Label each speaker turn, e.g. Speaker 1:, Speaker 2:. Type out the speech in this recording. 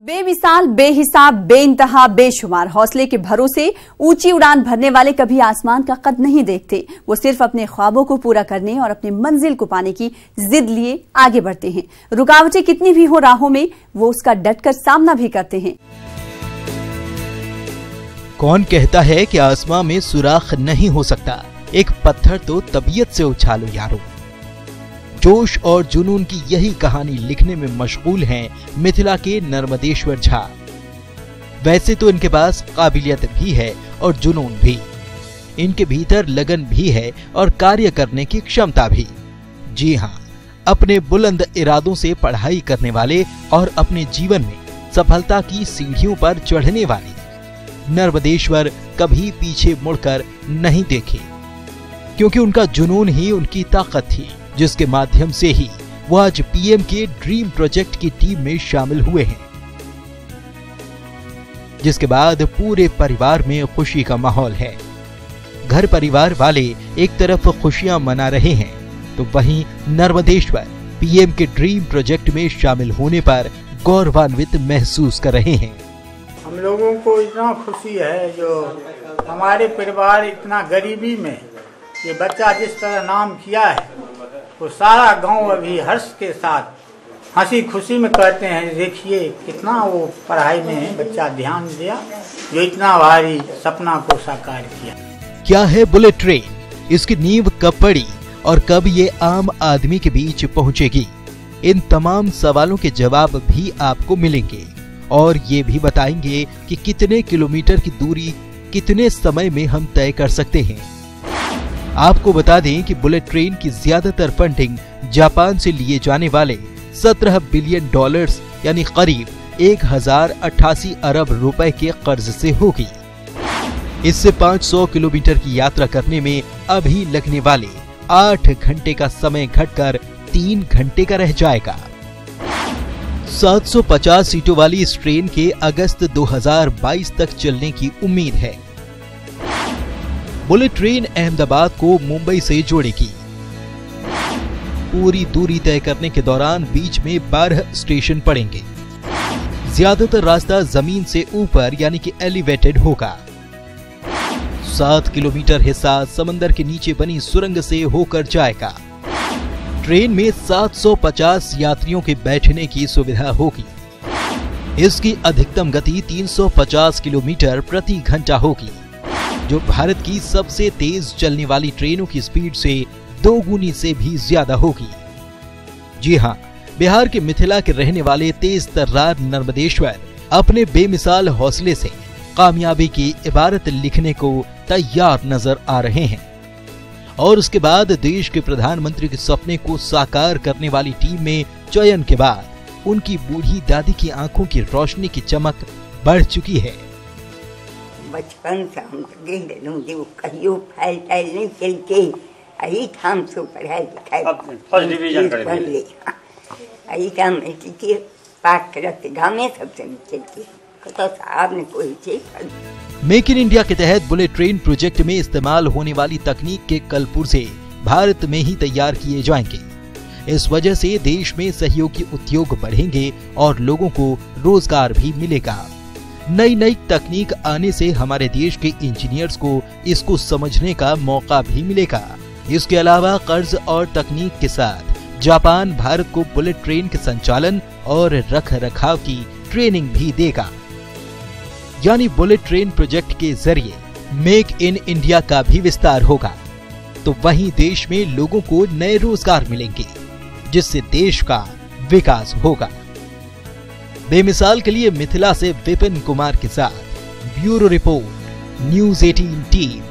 Speaker 1: बेमिसाल, बेहिसाब, बेइंतहा, बेशुमार हौसले के भरोसे ऊंची उड़ान भरने वाले कभी आसमान का कद नहीं देखते। वो सिर्फ अपने ख्वाबों को पूरा करने और अपने मंजिल को पाने की जिद लिए आगे बढ़ते हैं। रुकावटें कितनी भी हो राहों में, वो उसका डटकर सामना भी करते हैं।
Speaker 2: कौन कहता है कि आसमां में सुराख नहीं हो सकता? एक पत्थर तो तबीयत से उछालो यारो। जोश और जुनून की यही कहानी लिखने में मशगूल हैं मिथिला के नर्मदेश्वर झा। वैसे तो इनके पास काबिलियत भी है और जुनून भी, इनके भीतर लगन भी है और कार्य करने की क्षमता भी। जी हाँ, अपने बुलंद इरादों से पढ़ाई करने वाले और अपने जीवन में सफलता की सीढ़ियों पर चढ़ने वाले नर्मदेश्वर कभी पीछे मुड़कर नहीं देखे, क्योंकि उनका जुनून ही उनकी ताकत थी, जिसके माध्यम से ही वो आज पीएम के ड्रीम प्रोजेक्ट की टीम में शामिल हुए हैं, जिसके बाद पूरे परिवार में खुशी का माहौल है। घर परिवार वाले एक तरफ खुशियां मना रहे हैं, तो वहीं नर्मदेश्वर पीएम के ड्रीम प्रोजेक्ट में शामिल होने पर गौरवान्वित महसूस कर रहे हैं।
Speaker 3: हम लोगों को इतना खुशी है, जो हमारे परिवार इतना गरीबी में ये बच्चा जिस तरह नाम किया है, वो सारा गांव अभी हर्ष के साथ हंसी खुशी में कहते हैं, देखिए कितना वो पढ़ाई में बच्चा ध्यान दिया, जो इतना भारी सपना को साकार किया।
Speaker 2: क्या है बुलेट ट्रेन, इसकी नींव कब पड़ी और कब ये आम आदमी के बीच पहुंचेगी? इन तमाम सवालों के जवाब भी आपको मिलेंगे और ये भी बताएंगे कि कितने किलोमीटर की दूरी कितने समय में हम तय कर सकते हैं। आपको बता दें कि बुलेट ट्रेन की ज्यादातर फंडिंग जापान से लिए जाने वाले 17 बिलियन डॉलर्स यानी करीब 1088 अरब रुपए के कर्ज से होगी। इससे 500 किलोमीटर की यात्रा करने में अभी लगने वाले 8 घंटे का समय घटकर 3 घंटे का रह जाएगा। 750 सीटों वाली इस ट्रेन के अगस्त 2022 तक चलने की उम्मीद है। बुलेट ट्रेन अहमदाबाद को मुंबई से जोड़ेगी। पूरी दूरी तय करने के दौरान बीच में 12 स्टेशन पड़ेंगे। ज्यादातर रास्ता जमीन से ऊपर यानी कि एलिवेटेड होगा। 7 किलोमीटर हिस्सा समंदर के नीचे बनी सुरंग से होकर जाएगा। ट्रेन में 750 यात्रियों के बैठने की सुविधा होगी। इसकी अधिकतम गति 350 किलोमीटर प्रति घंटा होगी, जो भारत की सबसे तेज चलने वाली ट्रेनों की स्पीड से 2 गुनी से भी ज्यादा होगी। जी हाँ, बिहार के मिथिला के रहने वाले तेज तर्रार नर्मदेश्वर अपने बेमिसाल हौसले से कामयाबी की इबारत लिखने को तैयार नजर आ रहे हैं। और उसके बाद देश के प्रधानमंत्री के सपने को साकार करने वाली टीम में चयन के बाद उनकी बूढ़ी दादी की आंखों की रोशनी की चमक बढ़ चुकी है।
Speaker 4: बचपन से हम कहियो फाइल टाइल नहीं चल के आई काम से पढ़ाई लिखाई
Speaker 5: फर्स्ट डिवीजन कर ले
Speaker 4: आई काम के पाठ करते गाँव में सबसे चल के तो साहब ने कोई चीज।
Speaker 2: मेक इन इंडिया के तहत बुलेट ट्रेन प्रोजेक्ट में इस्तेमाल होने वाली तकनीक के कल पुर्जे भारत में ही तैयार किए जाएंगे। इस वजह से देश में सहयोगी उद्योग बढ़ेंगे और लोगों को रोजगार भी मिलेगा। नई नई तकनीक आने से हमारे देश के इंजीनियर्स को इसको समझने का मौका भी मिलेगा। इसके अलावा कर्ज और तकनीक के साथ जापान भारत को बुलेट ट्रेन के संचालन और रख रखाव की ट्रेनिंग भी देगा। यानी बुलेट ट्रेन प्रोजेक्ट के जरिए मेक इन इंडिया का भी विस्तार होगा, तो वहीं देश में लोगों को नए रोजगार मिलेंगे, जिससे देश का विकास होगा। बेमिसाल के लिए मिथिला से विपिन कुमार के साथ ब्यूरो रिपोर्ट, न्यूज़ 18 टीम।